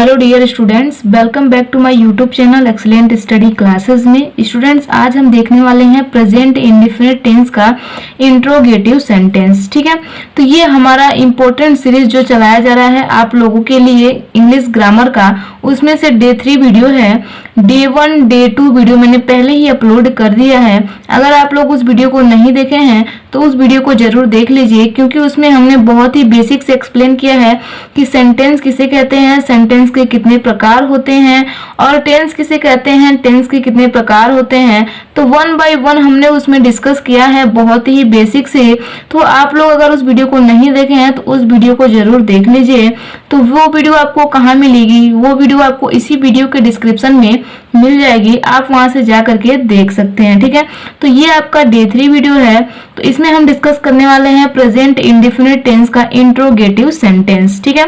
Hello dear students, welcome back to my YouTube channel excellent study classes में। Students, आज हम देखने वाले हैं प्रेजेंट इंडेफिनिट टेंस का इंट्रोगेटिव सेंटेंस। ठीक है, तो ये हमारा इंपॉर्टेंट सीरीज जो चलाया जा रहा है आप लोगों के लिए इंग्लिश ग्रामर का, उसमें से डे 3 वीडियो है। डे 1 डे 2 वीडियो मैंने पहले ही अपलोड कर दिया है। अगर आप लोग उस वीडियो को नहीं देखे हैं तो उस वीडियो को जरूर देख लीजिए, क्योंकि उसमें हमने बहुत ही बेसिक से एक्सप्लेन किया है कि सेंटेंस किसे कहते हैं, सेंटेंस के कितने प्रकार होते हैं, और टेंस किसे कहते हैं, टेंस के कितने प्रकार होते हैं। तो 1 बाय 1 हमने उसमें डिस्कस किया है बहुत ही बेसिक से। तो आप लोग अगर उस वीडियो को नहीं देखे हैं तो उस वीडियो को जरूर देख लीजिए। तो वो वीडियो आपको कहाँ मिलेगी? वो वीडियो आपको इसी वीडियो के डिस्क्रिप्शन में मिल जाएगी, आप वहां से जा करके देख सकते हैं। ठीक है, तो ये आपका डे 3 वीडियो है। तो इसमें हम डिस्कस करने वाले हैं प्रेजेंट इंडेफिनिट टेंस का इंट्रोगेटिव सेंटेंस। ठीक है,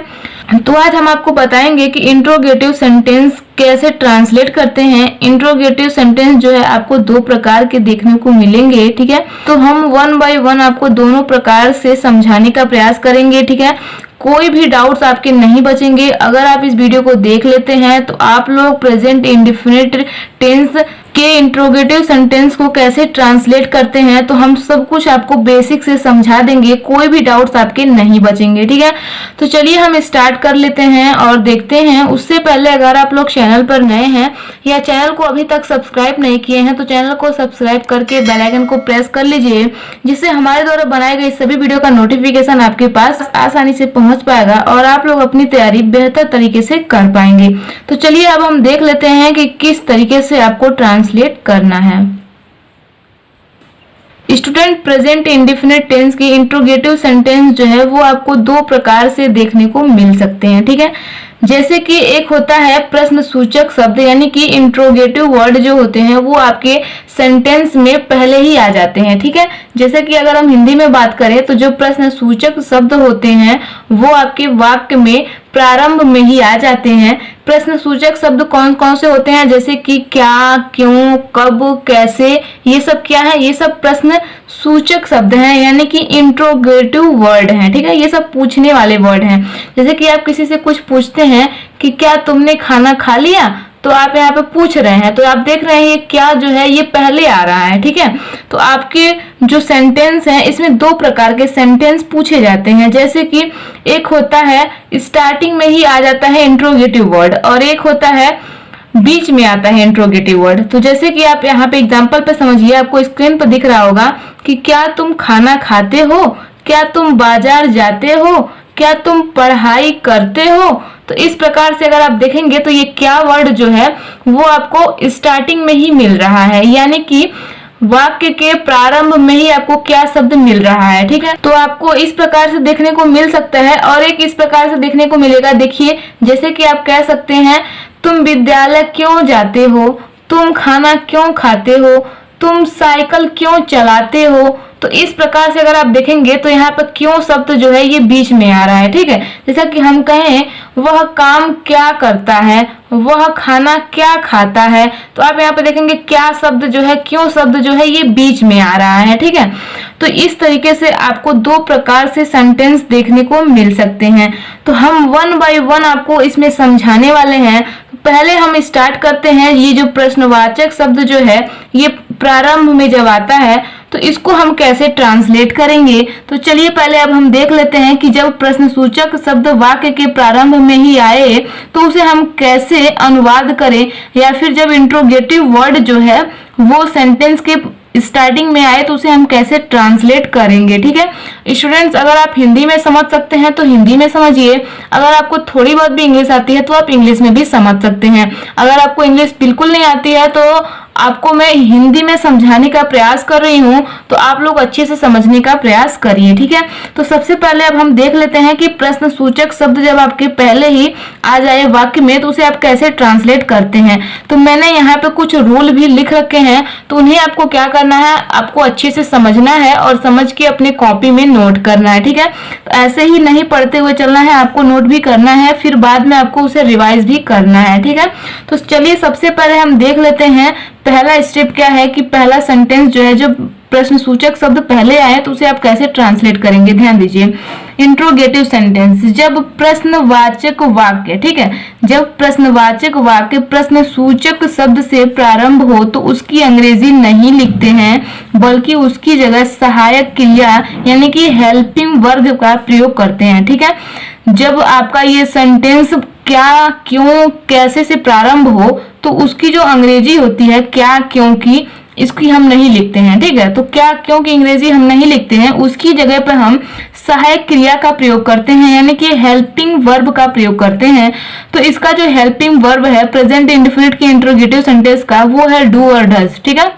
तो आज हम आपको बताएंगे कि इंट्रोगेटिव सेंटेंस कैसे ट्रांसलेट करते हैं। इंट्रोगेटिव सेंटेंस जो है आपको 2 प्रकार के देखने को मिलेंगे। ठीक है, तो हम 1 बाय 1 आपको दोनों प्रकार से समझाने का प्रयास करेंगे। ठीक है, कोई भी डाउट्स आपके नहीं बचेंगे। अगर आप इस वीडियो को देख लेते हैं तो आप लोग प्रेजेंट इंडेफिनिट टेंस के इंट्रोगेटिव सेंटेंस को कैसे ट्रांसलेट करते हैं तो हम सब कुछ आपको बेसिक से समझा देंगे, कोई भी डाउट्स आपके नहीं बचेंगे। ठीक है, तो चलिए हम स्टार्ट कर लेते हैं और देखते हैं। उससे पहले अगर आप लोग चैनल पर नए हैं या चैनल को अभी तक सब्सक्राइब नहीं किए हैं तो चैनल को सब्सक्राइब करके बेल आइकन को प्रेस कर लीजिए, जिससे हमारे द्वारा बनाए गए सभी वीडियो का नोटिफिकेशन आपके पास आसानी से पहुंच पाएगा और आप लोग अपनी तैयारी बेहतर तरीके से कर पाएंगे। तो चलिए अब हम देख लेते हैं कि किस तरीके से आपको ट्रांसलेट करना है। स्टूडेंट, प्रेजेंट इंडेफिनिट टेंस की इंट्रोगेटिव सेंटेंस जो है वो आपको 2 प्रकार से देखने को मिल सकते हैं। ठीक है, जैसे कि एक होता है प्रश्न सूचक शब्द, यानी कि इंट्रोगेटिव वर्ड जो होते हैं वो आपके सेंटेंस में पहले ही आ जाते हैं। ठीक है, जैसे कि अगर हम हिंदी में बात करें तो जो प्रश्न सूचक शब्द होते हैं वो आपके वाक्य में प्रारंभ में ही आ जाते हैं। प्रश्न सूचक शब्द कौन कौन से होते हैं? जैसे कि क्या, क्यों, कब, कैसे, ये सब क्या है? ये सब प्रश्न सूचक शब्द हैं, यानी कि इंट्रोगेटिव वर्ड हैं। ठीक है, ये सब पूछने वाले वर्ड हैं। जैसे कि आप किसी से कुछ पूछते हैं कि क्या तुमने खाना खा लिया, तो आप यहाँ पे पूछ रहे हैं, तो आप देख रहे हैं ये क्या जो है ये पहले आ रहा है। ठीक है, तो आपके जो सेंटेंस है इसमें 2 प्रकार के सेंटेंस पूछे जाते हैं। जैसे कि एक होता है स्टार्टिंग में ही आ जाता है इंट्रोगेटिव वर्ड, और एक होता है बीच में आता है इंट्रोगेटिव वर्ड। तो जैसे कि आप यहाँ पे एग्जांपल पे समझिए, आपको स्क्रीन पर दिख रहा होगा कि क्या तुम खाना खाते हो, क्या तुम बाजार जाते हो, क्या तुम पढ़ाई करते हो। तो इस प्रकार से अगर आप देखेंगे तो ये क्या वर्ड जो है वो आपको स्टार्टिंग में ही मिल रहा है, यानी कि वाक्य के प्रारंभ में ही आपको क्या शब्द मिल रहा है। ठीक है, तो आपको इस प्रकार से देखने को मिल सकता है, और एक इस प्रकार से देखने को मिलेगा। देखिए, जैसे कि आप कह सकते हैं तुम विद्यालय क्यों जाते हो, तुम खाना क्यों खाते हो, तुम साइकिल क्यों चलाते हो। तो इस प्रकार से अगर आप देखेंगे तो यहाँ पर क्यों शब्द जो है ये बीच में आ रहा है। ठीक है, जैसा कि हम कहें वह काम क्या करता है, वह खाना क्या खाता है, तो आप यहाँ पे देखेंगे क्या शब्द जो है, क्यों शब्द जो है ये बीच में आ रहा है। ठीक है, तो इस तरीके से आपको 2 प्रकार से सेंटेंस देखने को मिल सकते हैं। तो हम 1 बाय 1 आपको इसमें समझाने वाले हैं। पहले हम स्टार्ट करते हैं, ये जो प्रश्नवाचक शब्द जो है ये प्रारंभ में जब आता है तो इसको हम कैसे ट्रांसलेट करेंगे। तो चलिए पहले अब हम देख लेते हैं कि जब प्रश्न सूचक शब्द वाक्य के प्रारंभ में ही आए तो उसे हम कैसे अनुवाद करें, या फिर जब इंट्रोगेटिव वर्ड जो है वो सेंटेंस के स्टार्टिंग में आए तो उसे हम कैसे ट्रांसलेट करेंगे। ठीक है स्टूडेंट्स, अगर आप हिंदी में समझ सकते हैं तो हिंदी में समझिए, अगर आपको थोड़ी बहुत भी इंग्लिश आती है तो आप इंग्लिश में भी समझ सकते हैं। अगर आपको इंग्लिश बिल्कुल नहीं आती है तो आपको मैं हिंदी में समझाने का प्रयास कर रही हूँ, तो आप लोग अच्छे से समझने का प्रयास करिए। ठीक है, तो सबसे पहले अब हम देख लेते हैं कि प्रश्न सूचक शब्द जब आपके पहले ही आ जाए वाक्य में तो उसे आप कैसे ट्रांसलेट करते हैं। तो मैंने यहाँ पे कुछ रूल भी लिख रखे हैं, तो उन्हें आपको क्या करना है, आपको अच्छे से समझना है और समझ के अपने कॉपी में नोट करना है। ठीक है, तो ऐसे ही नहीं पढ़ते हुए चलना है, आपको नोट भी करना है, फिर बाद में आपको उसे रिवाइज भी करना है। ठीक है, तो चलिए सबसे पहले हम देख लेते हैं पहला स्टेप क्या है कि पहला सेंटेंस जो है जो प्रश्न सूचक शब्द पहले आए तो उसे आप कैसे ट्रांसलेट करेंगे, ध्यान दीजिए। इंट्रोगेटिव सेंटेंस, जब प्रश्नवाचक वाक्य, ठीक है, जब प्रश्नवाचक वाक्य प्रश्न सूचक शब्द से प्रारंभ हो तो उसकी अंग्रेजी नहीं लिखते हैं, बल्कि उसकी जगह सहायक क्रिया यानी कि हेल्पिंग वर्ब का प्रयोग करते हैं। ठीक है, जब आपका ये सेंटेंस क्या, क्यों, कैसे से प्रारंभ हो तो उसकी जो अंग्रेजी होती है क्या, क्योंकि, इसकी हम नहीं लिखते हैं। ठीक है, तो क्या, क्यों की अंग्रेजी हम नहीं लिखते हैं, उसकी जगह पर हम सहायक क्रिया का प्रयोग करते हैं यानी कि हेल्पिंग वर्ब का प्रयोग करते हैं। तो इसका जो हेल्पिंग वर्ब है प्रेजेंट इंडेफिनिट के इंट्रोगेटिव सेंटेंस का, वो है डू और डज। ठीक है,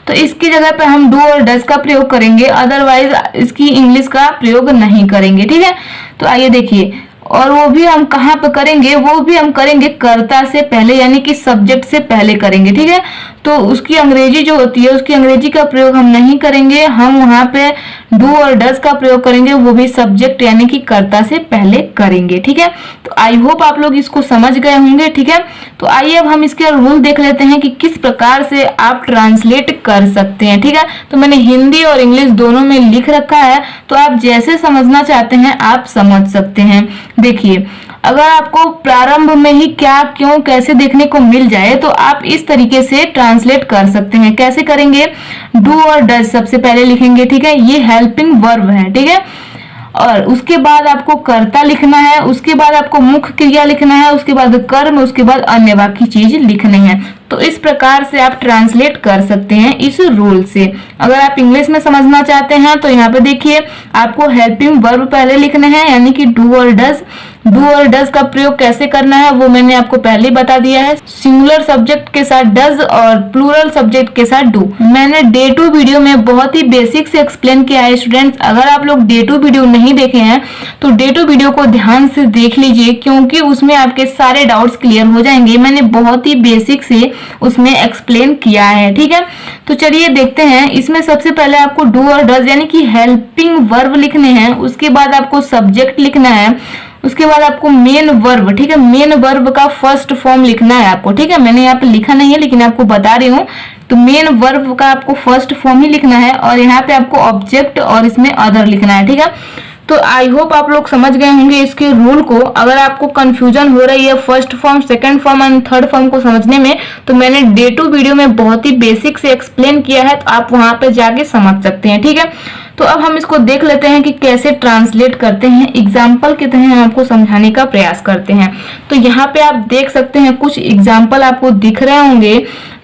तो इसकी जगह पे हम डू और डज का प्रयोग करेंगे, अदरवाइज इसकी इंग्लिश का प्रयोग नहीं करेंगे। ठीक है, तो आइए देखिए, और वो भी हम कहाँ पे करेंगे, वो भी हम करेंगे कर्ता से पहले यानी कि सब्जेक्ट से पहले करेंगे। ठीक है, तो उसकी अंग्रेजी जो होती है उसकी अंग्रेजी का प्रयोग हम नहीं करेंगे, हम वहां पे डू और डज का प्रयोग करेंगे, वो भी सब्जेक्ट यानी कि कर्ता से पहले करेंगे। ठीक है, तो आई होप आप लोग इसको समझ गए होंगे। ठीक है, तो आइए अब हम इसके रूल देख लेते हैं कि किस प्रकार से आप ट्रांसलेट कर सकते हैं। ठीक है, तो मैंने हिंदी और इंग्लिश दोनों में लिख रखा है, तो आप जैसे समझना चाहते हैं आप समझ सकते हैं। देखिए, अगर आपको प्रारंभ में ही क्या, क्यों, कैसे देखने को मिल जाए तो आप इस तरीके से ट्रांसलेट कर सकते हैं। कैसे करेंगे, डू और डज सबसे पहले लिखेंगे। ठीक है, ये हेल्पिंग वर्ब है। ठीक है, और उसके बाद आपको कर्ता लिखना है, उसके बाद आपको मुख्य क्रिया लिखना है, उसके बाद कर्म, उसके बाद अन्य बाकी चीज लिखनी है। तो इस प्रकार से आप ट्रांसलेट कर सकते हैं इस रूल से। अगर आप इंग्लिश में समझना चाहते हैं तो यहाँ पे देखिए, आपको हेल्पिंग वर्ब पहले लिखने हैं यानी कि डू और डज। डू और डज का प्रयोग कैसे करना है वो मैंने आपको पहले ही बता दिया है, सिंगुलर सब्जेक्ट के साथ डज और प्लूरल सब्जेक्ट के साथ डू। मैंने डे 2 वीडियो में बहुत ही बेसिक से एक्सप्लेन किया है स्टूडेंट्स। अगर आप लोग डे 2 वीडियो नहीं देखे हैं तो डे 2 वीडियो को ध्यान से देख लीजिए, क्योंकि उसमें आपके सारे डाउट्स क्लियर हो जाएंगे। मैंने बहुत ही बेसिक से उसमें एक्सप्लेन किया है। ठीक है, तो चलिए देखते हैं। इसमें सबसे पहले आपको डू और डज यानी कि हेल्पिंग वर्ब लिखने हैं, उसके बाद आपको सब्जेक्ट लिखना है, उसके बाद आपको मेन वर्ब। ठीक है, मेन वर्ब का फर्स्ट फॉर्म लिखना है आपको। ठीक है, मैंने यहाँ पे लिखा नहीं है लेकिन आपको बता रही हूँ। तो मेन वर्ब का आपको फर्स्ट फॉर्म ही लिखना है और यहाँ पे आपको ऑब्जेक्ट और इसमें अदर लिखना है। ठीक है, तो आई होप आप लोग समझ गए होंगे इसके रूल को। अगर आपको कंफ्यूजन हो रही है first form, second form and third form को समझने में, तो मैंने डे 2 वीडियो में बहुत ही बेसिक से एक्सप्लेन किया है, तो आप वहां पे जाके समझ सकते हैं। ठीक है, तो अब हम इसको देख लेते हैं कि कैसे ट्रांसलेट करते हैं। एग्जाम्पल के तहत हम आपको समझाने का प्रयास करते हैं। तो यहाँ पे आप देख सकते हैं कुछ एग्जाम्पल आपको दिख रहे होंगे।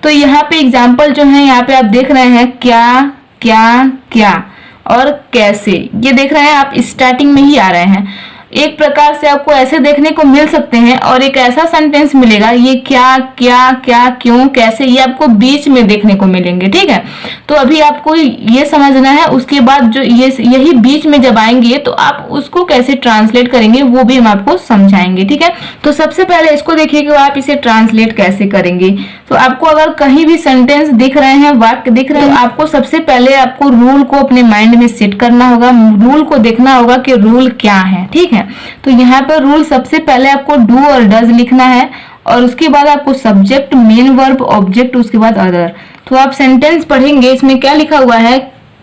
तो यहाँ पे एग्जाम्पल जो है यहाँ पे आप देख रहे हैं क्या, क्या, क्या और कैसे, ये देख रहे हैं आप, स्टार्टिंग में ही आ रहे हैं। एक प्रकार से आपको ऐसे देखने को मिल सकते हैं और एक ऐसा सेंटेंस मिलेगा, ये क्या, क्या, क्या, क्यों, कैसे, ये आपको बीच में देखने को मिलेंगे। ठीक है, तो अभी आपको ये समझना है। उसके बाद जो यही बीच में जब आएंगे तो आप उसको कैसे ट्रांसलेट करेंगे वो भी हम आपको समझाएंगे। ठीक है, तो सबसे पहले इसको देखिए कि आप इसे ट्रांसलेट कैसे करेंगे। तो आपको अगर कहीं भी सेंटेंस दिख रहे हैं, वाक्य दिख रहे हैं, तो आपको सबसे पहले आपको रूल को अपने माइंड में सेट करना होगा, रूल को देखना होगा कि रूल क्या है। ठीक है, तो यहाँ पर रूल सबसे पहले आपको डू और डज लिखना है और उसके बाद आपको सब्जेक्ट, मेन वर्ब, ऑब्जेक्ट, उसके बाद अदर। तो आप सेंटेंस पढ़ेंगे, इसमें क्या लिखा हुआ है,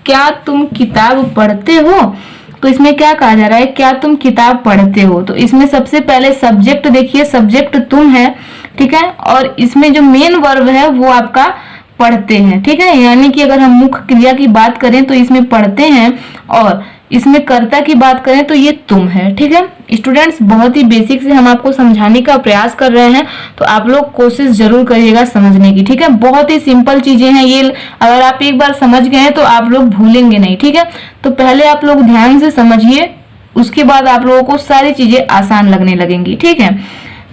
क्या तुम किताब पढ़ते हो। तो इसमें क्या कहा जा रहा है, क्या तुम किताब पढ़ते हो। तो इसमें सबसे पहले सब्जेक्ट देखिए, सब्जेक्ट तुम है। ठीक है, और इसमें जो मेन वर्ब है वो आपका पढ़ते हैं। ठीक है, यानी कि अगर हम मुख्य क्रिया की बात करें तो इसमें पढ़ते हैं और इसमें कर्ता की बात करें तो ये तुम है। ठीक है स्टूडेंट्स, बहुत ही बेसिक से हम आपको समझाने का प्रयास कर रहे हैं, तो आप लोग कोशिश जरूर करिएगा समझने की। ठीक है, बहुत ही सिंपल चीजें हैं ये, अगर आप एक बार समझ गए तो आप लोग भूलेंगे नहीं। ठीक है, तो पहले आप लोग ध्यान से समझिए, उसके बाद आप लोगों को सारी चीजें आसान लगने लगेंगी। ठीक है,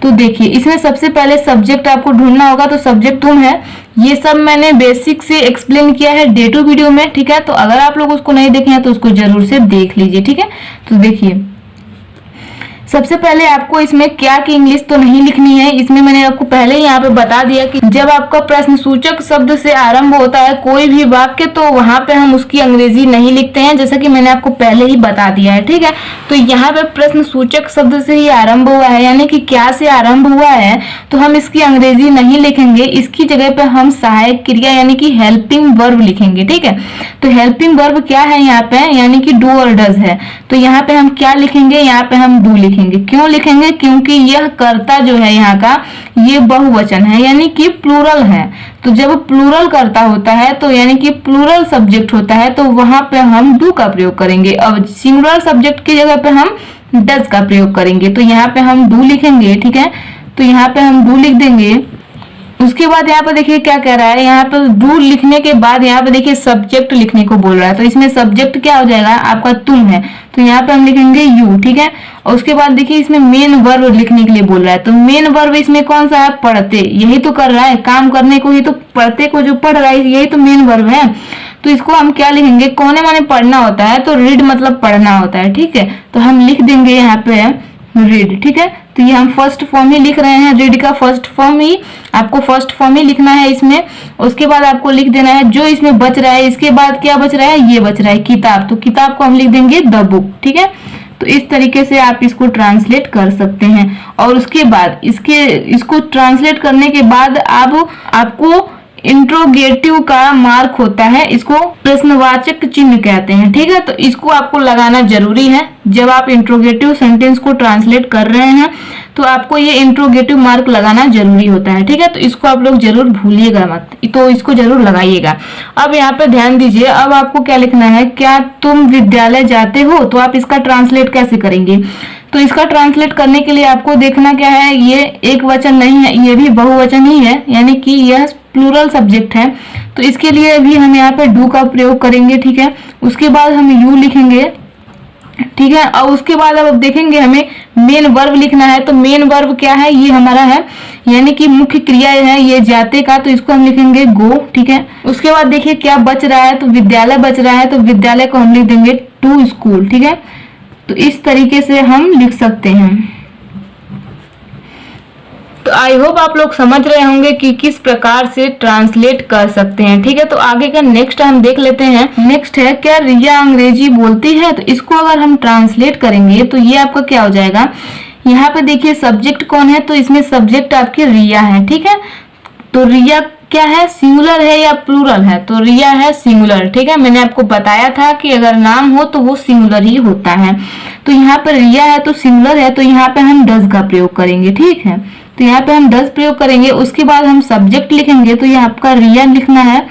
तो देखिए इसमें सबसे पहले सब्जेक्ट आपको ढूंढना होगा, तो सब्जेक्ट तुम है। ये सब मैंने बेसिक से एक्सप्लेन किया है डे 2 वीडियो में। ठीक है, तो अगर आप लोग उसको नहीं देखे हैं तो उसको जरूर से देख लीजिए। ठीक है, तो देखिए सबसे पहले आपको इसमें क्या की इंग्लिश तो नहीं लिखनी है, इसमें मैंने आपको पहले ही यहाँ पे बता दिया कि जब आपका प्रश्न सूचक शब्द से आरंभ होता है कोई भी वाक्य तो वहां पे हम उसकी अंग्रेजी नहीं लिखते हैं, जैसा कि मैंने आपको पहले ही बता दिया है। ठीक है, तो यहाँ पे प्रश्न सूचक शब्द से ही आरंभ हुआ है, यानी कि क्या से आरंभ हुआ है, तो हम इसकी अंग्रेजी नहीं लिखेंगे। इसकी जगह पे हम सहायक क्रिया यानी कि हेल्पिंग वर्ब लिखेंगे। ठीक है, तो हेल्पिंग वर्ब क्या है यहाँ पे, यानी कि डू और डज है। तो यहाँ पे हम क्या लिखेंगे, यहाँ पे हम डू लिखेंगे। क्यों लिखेंगे, क्योंकि यह कर्ता जो है यहाँ का ये बहुवचन है, यानी कि प्लूरल है। तो जब प्लूरल कर्ता होता है तो यानी कि प्लूरल सब्जेक्ट होता है तो वहां पे हम डू का प्रयोग करेंगे। अब सिंगुलर सब्जेक्ट की जगह पे हम डज का प्रयोग करेंगे। तो यहाँ पे हम डू लिखेंगे। ठीक है, तो यहाँ पे हम डू लिख देंगे। उसके बाद यहाँ पे देखिए क्या कह रहा है, यहाँ पे डू लिखने के बाद यहाँ पे देखिए सब्जेक्ट लिखने को बोल रहा है। तो इसमें सब्जेक्ट क्या हो जाएगा, आपका तुम है, तो यहाँ पे हम लिखेंगे यू। ठीक है, और उसके बाद देखिए इसमें मेन वर्ब लिखने के लिए बोल रहा है। तो मेन वर्ब इसमें कौन सा है, पढ़ते, यही तो कर रहा है काम करने को ही, तो पढ़ते को जो पढ़ रहा है यही तो मेन वर्ब है। तो इसको हम क्या लिखेंगे, कोने माने पढ़ना होता है, तो रीड मतलब पढ़ना होता है। ठीक है, तो हम लिख देंगे यहाँ पे रीड। ठीक है, तो ये हम फर्स्ट फॉर्म ही लिख रहे हैं, रीड का फर्स्ट फॉर्म ही, आपको फर्स्ट फॉर्म ही लिखना है इसमें। उसके बाद आपको लिख देना है जो इसमें बच रहा है, इसके बाद क्या बच रहा है, ये बच रहा है किताब, तो किताब को हम लिख देंगे द बुक। ठीक है, तो इस तरीके से आप इसको ट्रांसलेट कर सकते हैं। और उसके बाद इसको ट्रांसलेट करने के बाद आपको इंट्रोगेटिव का मार्क होता है, इसको प्रश्नवाचक चिन्ह कहते हैं। ठीक है, तो इसको आपको लगाना जरूरी है जब आप इंट्रोगेटिव सेंटेंस को ट्रांसलेट कर रहे हैं, तो आपको ये इंट्रोगेटिव मार्क लगाना जरूरी होता है। ठीक है, तो इसको आप लोग जरूर भूलिएगा मत, तो इसको जरूर लगाइएगा। अब यहाँ पे ध्यान दीजिए, अब आपको क्या लिखना है, क्या तुम विद्यालय जाते हो, तो आप इसका ट्रांसलेट कैसे करेंगे। तो इसका ट्रांसलेट करने के लिए आपको देखना क्या है, ये एक वचन नहीं है, ये भी बहुवचन ही है, यानी कि यह प्लूरल सब्जेक्ट है। तो इसके लिए भी हम यहाँ पे डू का प्रयोग करेंगे। ठीक है, उसके बाद हम यू लिखेंगे। ठीक है, और उसके बाद अब देखेंगे हमें मेन वर्ब लिखना है। तो मेन वर्ब क्या है, ये हमारा है, यानी कि मुख्य क्रिया है ये जाते का, तो इसको हम लिखेंगे गो। ठीक है, उसके बाद देखिए क्या बच रहा है, तो विद्यालय बच रहा है, तो विद्यालय को हम लिख देंगे टू स्कूल। ठीक है, तो इस तरीके से हम लिख सकते हैं। तो आई होप आप लोग समझ रहे होंगे कि किस प्रकार से ट्रांसलेट कर सकते हैं। ठीक है, तो आगे का नेक्स्ट हम देख लेते हैं। नेक्स्ट है, क्या रिया अंग्रेजी बोलती है, तो इसको अगर हम ट्रांसलेट करेंगे तो ये आपका क्या हो जाएगा, यहाँ पे देखिए सब्जेक्ट कौन है, तो इसमें सब्जेक्ट आपकी रिया है। ठीक है, तो रिया क्या है, सिंगुलर है या प्लूरल है, तो रिया है सिंगुलर। ठीक है, मैंने आपको बताया था कि अगर नाम हो तो वो सिंगुलर ही होता है। तो यहाँ पर रिया है तो सिंगुलर है, तो यहाँ पे हम डज का प्रयोग करेंगे। ठीक है, तो यहाँ पे हम डज प्रयोग करेंगे। उसके बाद हम सब्जेक्ट लिखेंगे, तो ये आपका रिया लिखना है।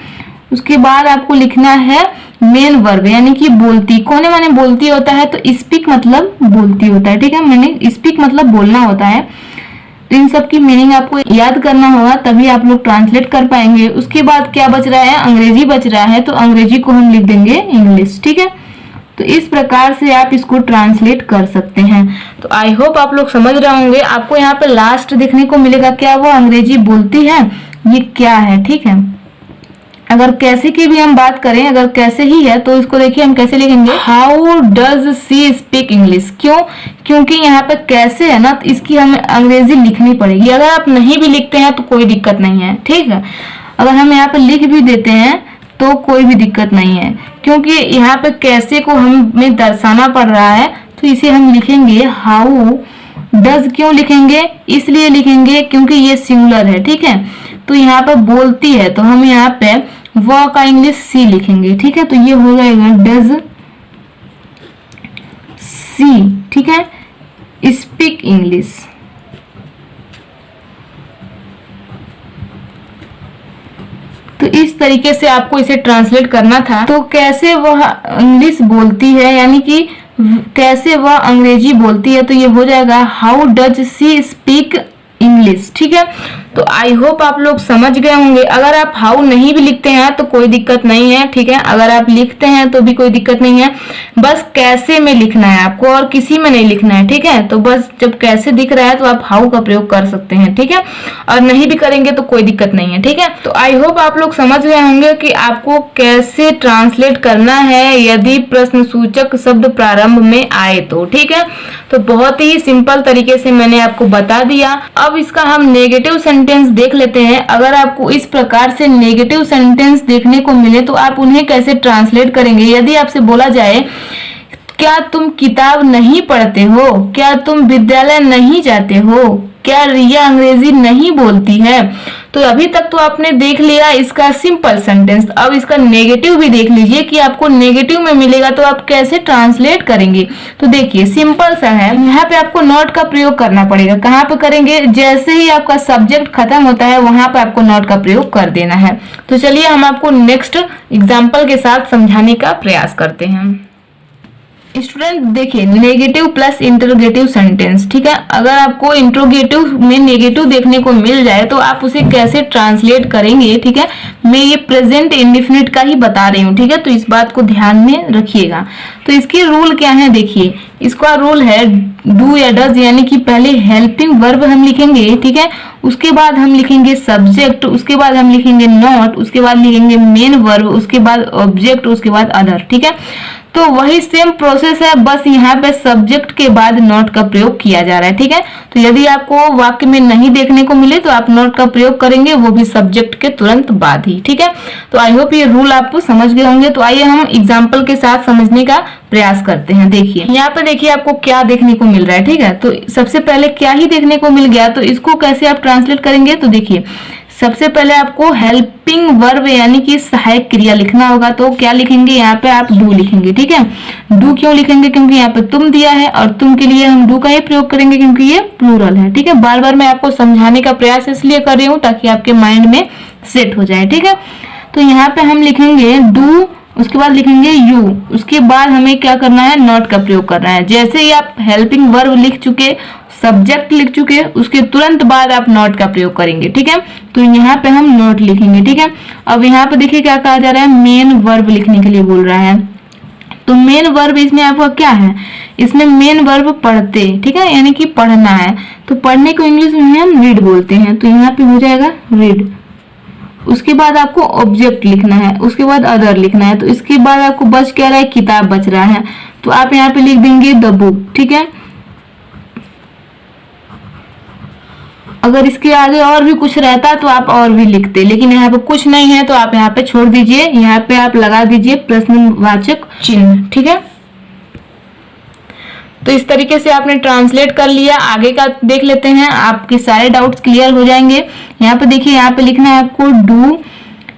उसके बाद आपको लिखना है मेन वर्ब, यानी कि बोलती, कोने माने बोलती होता है, तो स्पीक मतलब बोलती होता है। ठीक है, मैंने स्पीक मतलब बोलना होता है। तो इन सब की मीनिंग आपको याद करना होगा, तभी आप लोग ट्रांसलेट कर पाएंगे। उसके बाद क्या बच रहा है, अंग्रेजी बच रहा है, तो अंग्रेजी को हम लिख देंगे इंग्लिश। ठीक है, तो इस प्रकार से आप इसको ट्रांसलेट कर सकते हैं। तो आई होप आप लोग समझ रहे होंगे। आपको यहाँ पे लास्ट देखने को मिलेगा, क्या वो अंग्रेजी बोलती है, ये क्या है। ठीक है, अगर कैसे की भी हम बात करें, अगर कैसे ही है तो इसको देखिए हम कैसे लिखेंगे, how does she speak English. क्यों, क्योंकि यहाँ पे कैसे है ना, तो इसकी हमें अंग्रेजी लिखनी पड़ेगी। अगर आप नहीं भी लिखते हैं तो कोई दिक्कत नहीं है। ठीक है, अगर हम यहाँ पे लिख भी देते हैं तो कोई भी दिक्कत नहीं है, क्योंकि यहाँ पे कैसे को हमें दर्शाना पड़ रहा है, तो इसे हम लिखेंगे हाउ डज। क्यों लिखेंगे, इसलिए लिखेंगे क्योंकि ये सिंगुलर है। ठीक है, तो यहाँ पे बोलती है, तो हम यहाँ पे वह का इंग्लिश सी लिखेंगे। ठीक है, तो ये हो जाएगा डज सी। ठीक है, स्पीक इंग्लिश। तो इस तरीके से आपको इसे ट्रांसलेट करना था। तो कैसे वह इंग्लिश बोलती है, यानी कि कैसे वह अंग्रेजी बोलती है, तो ये हो जाएगा how does she speak English. ठीक है, तो आई होप आप लोग समझ गए होंगे। अगर आप हाउ नहीं भी लिखते हैं तो कोई दिक्कत नहीं है। ठीक है, अगर आप लिखते हैं तो भी कोई दिक्कत नहीं है, बस कैसे में लिखना है आपको और किसी में नहीं लिखना है। ठीक है, तो बस जब कैसे दिख रहा है तो आप हाउ का प्रयोग कर सकते हैं। ठीक है, और नहीं भी करेंगे तो कोई दिक्कत नहीं है। ठीक है, तो आई होप आप लोग समझ गए होंगे कि आपको कैसे ट्रांसलेट करना है यदि प्रश्न सूचक शब्द प्रारंभ में आए तो। ठीक है, तो बहुत ही सिंपल तरीके से मैंने आपको बता दिया। अब इसका हम नेगेटिव सेंटेंस देख लेते हैं। अगर आपको इस प्रकार से नेगेटिव सेंटेंस देखने को मिले तो आप उन्हें कैसे ट्रांसलेट करेंगे। यदि आपसे बोला जाए क्या तुम किताब नहीं पढ़ते हो, क्या तुम विद्यालय नहीं जाते हो, क्या रिया अंग्रेजी नहीं बोलती है, तो अभी तक तो आपने देख लिया इसका सिंपल सेंटेंस। अब इसका नेगेटिव भी देख लीजिए कि आपको नेगेटिव में मिलेगा तो आप कैसे ट्रांसलेट करेंगे। तो देखिए सिंपल सा है, यहाँ पे आपको नॉट का प्रयोग करना पड़ेगा। कहाँ पे करेंगे, जैसे ही आपका सब्जेक्ट खत्म होता है वहां पे आपको नॉट का प्रयोग कर देना है। तो चलिए हम आपको नेक्स्ट एग्जाम्पल के साथ समझाने का प्रयास करते हैं। स्टूडेंट देखिए, नेगेटिव प्लस इंटरोगेटिव सेंटेंस, ठीक है। अगर आपको इंटरोगेटिव में नेगेटिव देखने को मिल जाए तो आप उसे कैसे ट्रांसलेट करेंगे, ठीक है। मैं ये प्रेजेंट इंडिफिनिट का ही बता रही हूँ, ठीक है, तो इस बात को ध्यान में रखिएगा। तो इसके रूल क्या है, देखिए इसका रूल है डू या डज, यानी कि पहले हेल्पिंग वर्ब हम लिखेंगे, ठीक है, उसके बाद हम लिखेंगे सब्जेक्ट, उसके बाद हम लिखेंगे नॉट, उसके बाद लिखेंगे मेन वर्ब, उसके बाद ऑब्जेक्ट, उसके बाद अदर, ठीक है। तो वही सेम प्रोसेस है, बस यहाँ पे सब्जेक्ट के बाद नॉट का प्रयोग किया जा रहा है, ठीक है। तो यदि आपको वाक्य में नहीं देखने को मिले तो आप नॉट का प्रयोग करेंगे, वो भी सब्जेक्ट के तुरंत बाद ही, ठीक है। तो आई होप ये रूल आपको समझ गए होंगे। तो आइए हम एग्जाम्पल के साथ समझने का प्रयास करते हैं। देखिए यहाँ पे देखिए आपको क्या देखने को मिल रहा है, ठीक है। तो सबसे पहले क्या ही देखने को मिल गया, तो इसको कैसे आप ट्रांसलेट करेंगे। तो देखिए सबसे पहले आपको हेल्पिंग वर्ब यानी कि सहायक क्रिया लिखना होगा। तो क्या लिखेंगे, यहाँ पे आप डू लिखेंगे, ठीक है। डू क्यों लिखेंगे, क्योंकि यहाँ पे तुम दिया है और तुम के लिए हम डू का ही प्रयोग करेंगे क्योंकि ये प्लूरल है, ठीक है। बार बार मैं आपको समझाने का प्रयास इसलिए कर रही हूँ ताकि आपके माइंड में सेट हो जाए, ठीक है। तो यहाँ पे हम लिखेंगे डू, उसके बाद लिखेंगे यू, उसके बाद हमें क्या करना है, नॉट का प्रयोग करना है। जैसे ही आप हेल्पिंग वर्ब लिख चुके, सब्जेक्ट लिख चुके, उसके तुरंत बाद आप नॉट का प्रयोग करेंगे, ठीक है। तो यहाँ पे हम नॉट लिखेंगे, ठीक है। अब यहाँ पे देखिए क्या कहा जा रहा है, मेन वर्ब लिखने के लिए बोल रहा है। तो मेन वर्ब इसमें आपका क्या है, इसमें मेन वर्ब पढ़ते, ठीक है, यानी कि पढ़ना है। तो पढ़ने को इंग्लिश में हम रीड बोलते हैं, तो यहाँ पे हो जाएगा रीड। उसके बाद आपको ऑब्जेक्ट लिखना है, उसके बाद अदर लिखना है। तो इसके बाद आपको बच क्या रहा है, किताब बच रहा है। तो आप यहाँ पे लिख देंगे द बुक, ठीक है। अगर इसके आगे और भी कुछ रहता तो आप और भी लिखते, लेकिन यहाँ पे कुछ नहीं है तो आप यहाँ पे छोड़ दीजिए। यहाँ पे आप लगा दीजिए प्रश्नवाचक चिन्ह, ठीक है। तो इस तरीके से आपने ट्रांसलेट कर लिया। आगे का देख लेते हैं, आपके सारे डाउट्स क्लियर हो जाएंगे। यहाँ पे देखिए, यहाँ पे लिखना है आपको डू,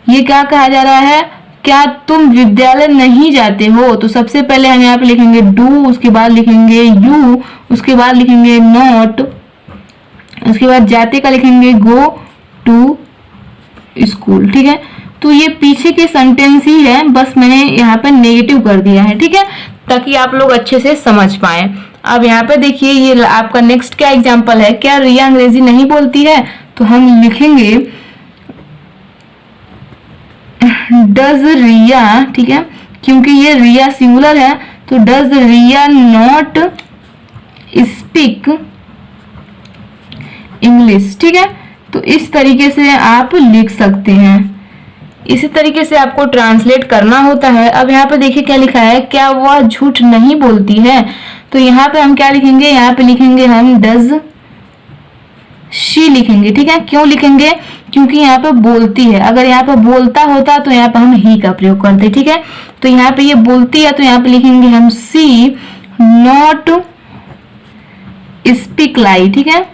ये क्या कहा जा रहा है, क्या तुम विद्यालय नहीं जाते हो। तो सबसे पहले हम यहाँ पे लिखेंगे डू, उसके बाद लिखेंगे यू, उसके बाद लिखेंगे नॉट, उसके बाद जाते का लिखेंगे गो टू स्कूल, ठीक है। तो ये पीछे के सेंटेंस ही है, बस मैंने यहाँ पे नेगेटिव कर दिया है, ठीक है, ताकि आप लोग अच्छे से समझ पाए। अब यहाँ पे देखिए ये आपका नेक्स्ट क्या एग्जांपल है, क्या रिया अंग्रेजी नहीं बोलती है। तो हम लिखेंगे डज रिया, ठीक है, क्योंकि ये रिया सिंगुलर है। तो does Riya not speak English, ठीक है। तो इस तरीके से आप लिख सकते हैं, इसी तरीके से आपको ट्रांसलेट करना होता है। अब यहाँ पे देखिए क्या लिखा है, क्या वह झूठ नहीं बोलती है। तो यहाँ पे हम क्या लिखेंगे, यहाँ पे लिखेंगे हम डज शी लिखेंगे, ठीक है। क्यों लिखेंगे, क्योंकि यहाँ पे बोलती है। अगर यहाँ पे बोलता होता तो यहाँ पे हम ही का प्रयोग करते, ठीक है। तो यहाँ पे ये बोलती है तो यहाँ पे लिखेंगे हम सी नॉट स्पीक लाई, ठीक है,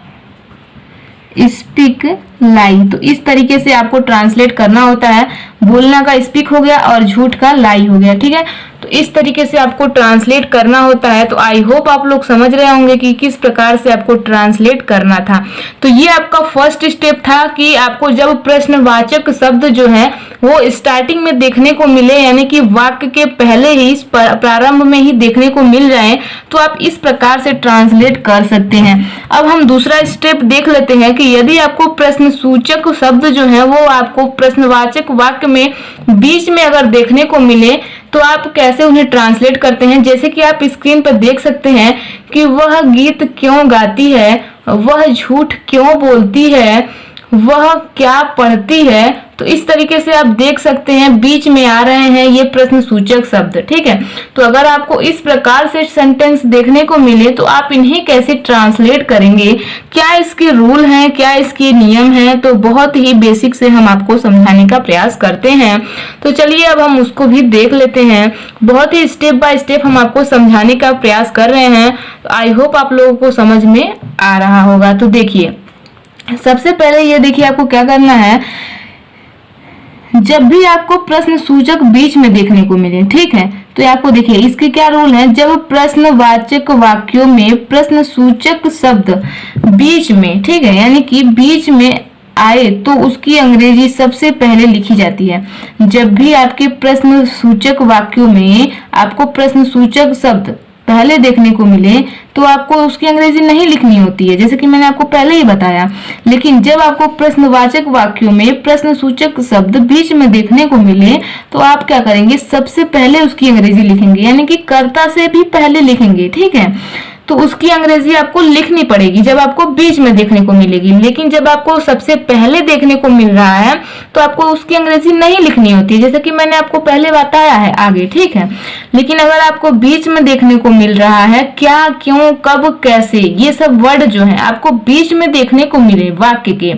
स्पीक लाई। तो इस तरीके से आपको ट्रांसलेट करना होता है। बोलना का स्पीक हो गया और झूठ का लाई हो गया, ठीक है। तो इस तरीके से आपको ट्रांसलेट करना होता है। तो आई होप आप लोग समझ रहे होंगे कि किस प्रकार से आपको ट्रांसलेट करना था। तो ये आपका फर्स्ट स्टेप था कि आपको जब प्रश्नवाचक शब्द जो है वो स्टार्टिंग में देखने को मिले, यानी कि वाक्य के पहले ही प्रारंभ में ही देखने को मिल जाए, तो आप इस प्रकार से ट्रांसलेट कर सकते हैं। अब हम दूसरा स्टेप देख लेते हैं कि यदि आपको प्रश्न सूचक शब्द जो है वो आपको प्रश्नवाचक वाक्य में बीच में अगर देखने को मिले तो आप कैसे उन्हें ट्रांसलेट करते हैं। जैसे कि आप स्क्रीन पर देख सकते हैं कि वह गीत क्यों गाती है, वह झूठ क्यों बोलती है, वह क्या पढ़ती है। तो इस तरीके से आप देख सकते हैं बीच में आ रहे हैं ये प्रश्न सूचक शब्द, ठीक है। तो अगर आपको इस प्रकार से सेंटेंस देखने को मिले तो आप इन्हें कैसे ट्रांसलेट करेंगे, क्या इसके रूल हैं, क्या इसके नियम हैं, तो बहुत ही बेसिक से हम आपको समझाने का प्रयास करते हैं। तो चलिए अब हम उसको भी देख लेते हैं। बहुत ही स्टेप बाय स्टेप हम आपको समझाने का प्रयास कर रहे हैं। आई होप आप लोगों को समझ में आ रहा होगा। तो देखिए, सबसे पहले ये देखिए आपको क्या करना है, जब भी आपको प्रश्न सूचक बीच में देखने को मिले, ठीक है, तो आपको देखिए इसके क्या रूल है। जब प्रश्नवाचक वाक्यों में प्रश्न सूचक शब्द बीच में, ठीक है, यानी कि बीच में आए तो उसकी अंग्रेजी सबसे पहले लिखी जाती है। जब भी आपके प्रश्न सूचक वाक्यों में आपको प्रश्न सूचक शब्द पहले देखने को मिले तो आपको उसकी अंग्रेजी नहीं लिखनी होती है, जैसे कि मैंने आपको पहले ही बताया। लेकिन जब आपको प्रश्नवाचक वाक्यों में प्रश्न सूचक शब्द बीच में देखने को मिले तो आप क्या करेंगे, सबसे पहले उसकी अंग्रेजी लिखेंगे, यानी कि कर्ता से भी पहले लिखेंगे, ठीक है। तो उसकी अंग्रेजी आपको लिखनी पड़ेगी जब आपको बीच में देखने को मिलेगी। लेकिन जब आपको सबसे पहले देखने को मिल रहा है तो आपको उसकी अंग्रेजी नहीं लिखनी होती है, जैसे कि मैंने आपको पहले बताया है आगे, ठीक है। लेकिन अगर आपको बीच में देखने को मिल रहा है, क्या, क्यों, कब, कैसे, ये सब वर्ड जो है आपको बीच में देखने को मिले वाक्य के,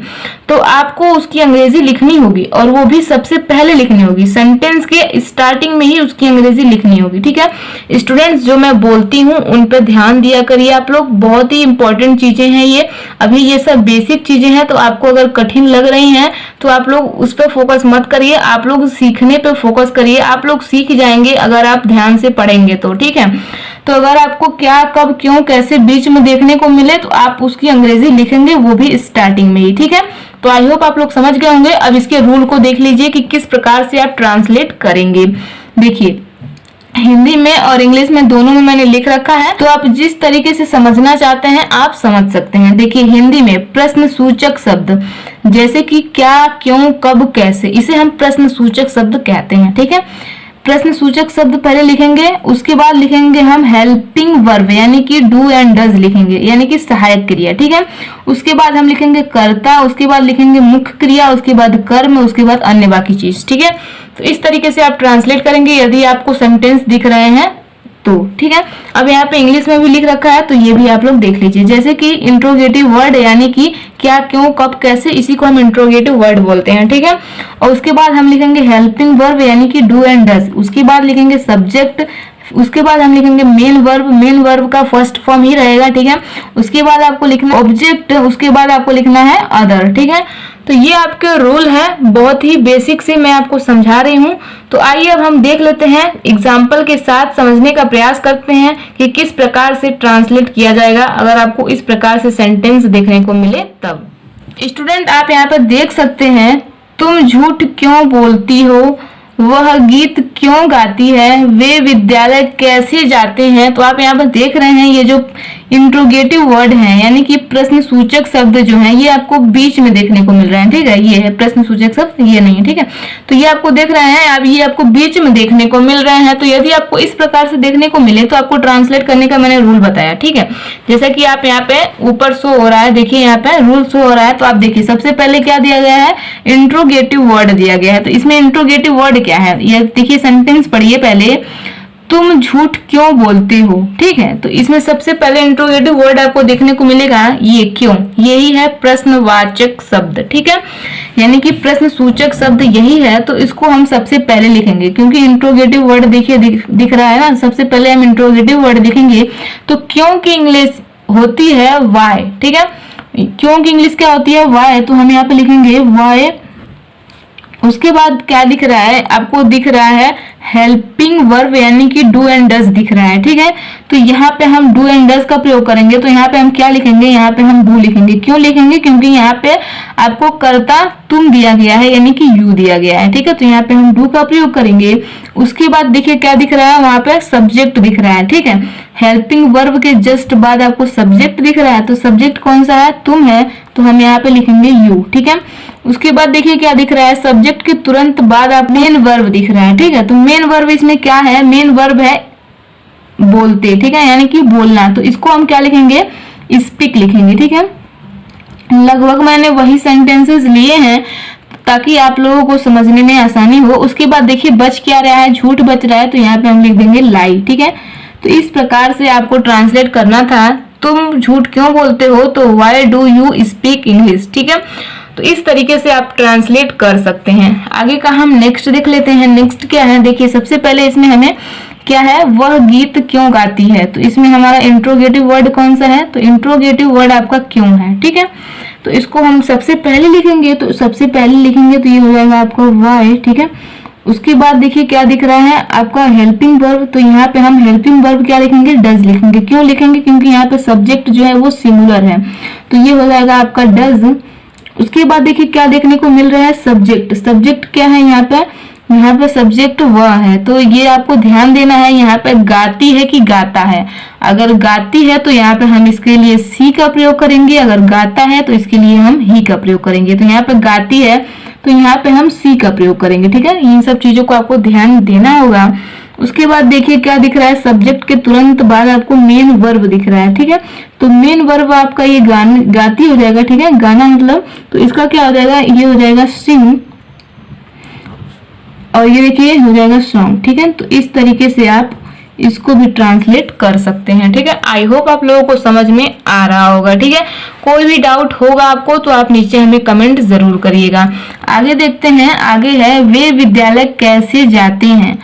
तो आपको उसकी अंग्रेजी लिखनी होगी, और वो भी सबसे पहले लिखनी होगी। सेंटेंस के स्टार्टिंग में ही उसकी अंग्रेजी लिखनी होगी, ठीक है। स्टूडेंट्स, जो मैं बोलती हूँ उन पर ध्यान दिया करिए आप लोग, बहुत ही इंपॉर्टेंट चीजें हैं ये। अभी ये सब बेसिक चीजें हैं, तो आपको अगर कठिन लग रही हैं तो आप लोग उस पर फोकस मत करिए, आप लोग सीखने पे फोकस करिए। आप लोग सीख जाएंगे अगर आप ध्यान से पढ़ेंगे तो, ठीक है। तो अगर आपको क्या, कब, क्यों, कैसे बीच में देखने को मिले तो आप उसकी अंग्रेजी लिखेंगे, वो भी स्टार्टिंग में ही, ठीक है। तो आई होप आप लोग समझ गए होंगे। अब इसके रूल को देख लीजिए कि किस प्रकार से आप ट्रांसलेट करेंगे। देखिए, हिंदी में और इंग्लिश में दोनों में मैंने लिख रखा है, तो आप जिस तरीके से समझना चाहते हैं आप समझ सकते हैं। देखिए, हिंदी में प्रश्न सूचक शब्द जैसे कि क्या, क्यों, कब, कैसे, इसे हम प्रश्न सूचक शब्द कहते हैं, ठीक है। प्रश्न सूचक शब्द पहले लिखेंगे, उसके बाद लिखेंगे हम हेल्पिंग वर्ब, यानी कि डू एंड डज लिखेंगे, यानी कि सहायक क्रिया, ठीक है। उसके बाद हम लिखेंगे कर्ता, उसके बाद लिखेंगे मुख्य क्रिया, उसके बाद कर्म, उसके बाद अन्य बाकी चीज, ठीक है। तो इस तरीके से आप ट्रांसलेट करेंगे यदि आपको सेंटेंस दिख रहे हैं तो, ठीक है। अब यहाँ पे इंग्लिश में भी लिख रखा है तो ये भी आप लोग देख लीजिए, जैसे कि इंट्रोगेटिव वर्ड, यानी कि क्या, क्यों, कब, कैसे, इसी को हम इंट्रोगेटिव वर्ड बोलते हैं, ठीक है। और उसके बाद हम लिखेंगे हेल्पिंग वर्ब, यानी कि डू एंड डज। उसके बाद लिखेंगे सब्जेक्ट, उसके बाद हम लिखेंगे मेन वर्ब, मेन वर्ब का फर्स्ट फॉर्म ही रहेगा, ठीक है। उसके बाद आपको लिखना ऑब्जेक्ट, उसके बाद आपको लिखना है अदर, ठीक है। तो ये आपके रूल है, बहुत ही बेसिक से मैं आपको समझा रही हूँ। तो आइए अब हम देख लेते हैं, एग्जाम्पल के साथ समझने का प्रयास करते हैं कि किस प्रकार से ट्रांसलेट किया जाएगा अगर आपको इस प्रकार से सेंटेंस देखने को मिले तब। स्टूडेंट, आप यहाँ पर देख सकते हैं, तुम झूठ क्यों बोलती हो, वह गीत क्यों गाती है, वे विद्यालय कैसे जाते हैं। तो आप यहाँ पर देख रहे हैं ये जो इंट्रोगेटिव वर्ड हैं, यानी कि प्रश्न सूचक शब्द जो हैं, ये आपको बीच में देखने को मिल रहे हैं, ठीक है। ये है प्रश्न सूचक शब्द, ये नहीं है, ठीक है। तो ये आपको देख रहे हैं, अब ये आपको बीच में देखने को मिल रहे हैं। तो यदि आपको इस प्रकार से देखने को मिले तो आपको ट्रांसलेट करने का मैंने रूल बताया, ठीक है। जैसा कि आप यहाँ पे ऊपर शो हो रहा है, देखिए यहाँ पे रूल शो हो रहा है। तो आप देखिए, सबसे पहले क्या दिया गया है, इंट्रोगेटिव वर्ड दिया गया है। तो इसमें इंट्रोगेटिव वर्ड क्या है, ये देखिए, सेंटेंस पढ़िए पहले, तुम झूठ क्यों बोलते हो, ठीक है। तो इसमें सबसे पहले इंट्रोगेटिव वर्ड आपको देखने को मिलेगा ये क्यों, यही है प्रश्नवाचक शब्द, ठीक है। यानी कि प्रश्न सूचक शब्द यही है, तो इसको हम सबसे पहले लिखेंगे, क्योंकि इंट्रोगेटिव वर्ड देखिए दिख रहा है ना, सबसे पहले हम इंट्रोगेटिव वर्ड लिखेंगे। तो क्यों की इंग्लिश होती है वाई, ठीक है। क्यों की इंग्लिश क्या होती है, वाई, तो हम यहाँ पे लिखेंगे वाई। उसके बाद क्या दिख रहा है आपको, दिख रहा है हेल्पिंग वर्ब, यानी कि डू एंड डज दिख रहा है, ठीक है। तो यहाँ पे हम डू एंड डज का प्रयोग करेंगे। तो यहाँ पे हम क्या लिखेंगे, यहाँ पे हम डू लिखेंगे। क्यों लिखेंगे, क्योंकि यहाँ पे आपको कर्ता तुम दिया गया है, यानी कि यू दिया गया है, ठीक है। तो यहाँ पे हम डू का प्रयोग करेंगे। उसके बाद देखिए क्या दिख रहा है, वहां पे सब्जेक्ट दिख रहा है, ठीक है। हेल्पिंग वर्ब के जस्ट बाद आपको सब्जेक्ट दिख रहा है, तो सब्जेक्ट कौन सा है, तुम है, तो हम यहाँ पे लिखेंगे यू, ठीक है। उसके बाद देखिए क्या दिख रहा है, सब्जेक्ट के तुरंत बाद आप मेन वर्ब दिख रहा है, ठीक है। तो मेन वर्ब इसमें क्या है, मेन वर्ब है बोलते, ठीक है, यानी कि बोलना। तो इसको हम क्या लिखेंगे, स्पीक लिखेंगे, ठीक है। लगभग मैंने वही सेंटेंसेस लिए हैं ताकि आप लोगों को समझने में आसानी हो। उसके बाद देखिए बच क्या रहा है, झूठ बच रहा है, तो यहाँ पे हम लिख देंगे लाई। ठीक है, तो इस प्रकार से आपको ट्रांसलेट करना था। तुम झूठ क्यों बोलते हो, तो why do you speak English. ठीक है, तो इस तरीके से आप ट्रांसलेट कर सकते हैं। आगे का हम नेक्स्ट देख लेते हैं। नेक्स्ट क्या है, देखिए सबसे पहले इसमें हमें क्या है, वह गीत क्यों गाती है। तो इसमें हमारा इंट्रोगेटिव वर्ड कौन सा है, तो इंट्रोगेटिव वर्ड आपका क्यों है। ठीक है, तो इसको हम सबसे पहले लिखेंगे, तो सबसे पहले लिखेंगे तो ये हो जाएगा आपका वाई। ठीक है, उसके बाद देखिए क्या दिख रहा है आपका हेल्पिंग वर्ब, तो यहाँ पे हम हेल्पिंग वर्ब क्या लिखेंगे, डज लिखेंगे। क्यों लिखेंगे, क्योंकि यहाँ पे सब्जेक्ट जो है वो सिंगुलर है, तो ये हो जाएगा आपका डज। उसके बाद देखिए क्या देखने को मिल रहा है, सब्जेक्ट। सब्जेक्ट क्या है यहाँ पे सब्जेक्ट वह है, तो ये आपको ध्यान देना है। यहाँ पे गाती है कि गाता है। अगर गाती है तो यहाँ पे हम इसके लिए सी का प्रयोग करेंगे, अगर गाता है तो इसके लिए हम ही का प्रयोग करेंगे। तो यहाँ पे गाती है तो यहाँ पे हम सी का प्रयोग करेंगे। ठीक है, इन सब चीजों को आपको ध्यान देना होगा। उसके बाद देखिए क्या दिख रहा है, सब्जेक्ट के तुरंत बाद आपको मेन वर्ब दिख रहा है। ठीक है, तो मेन वर्ब आपका ये गाती हो जाएगा। ठीक है, गाना मतलब, तो इसका क्या हो जाएगा, ये हो जाएगा सिंग, और ये देखिए हो जाएगा सॉन्ग। ठीक है, तो इस तरीके से आप इसको भी ट्रांसलेट कर सकते हैं। ठीक है, आई होप आप लोगों को समझ में आ रहा होगा। ठीक है, कोई भी डाउट होगा आपको तो आप नीचे हमें कमेंट जरूर करिएगा। आगे देखते हैं, आगे है वे विद्यालय कैसे जाते हैं।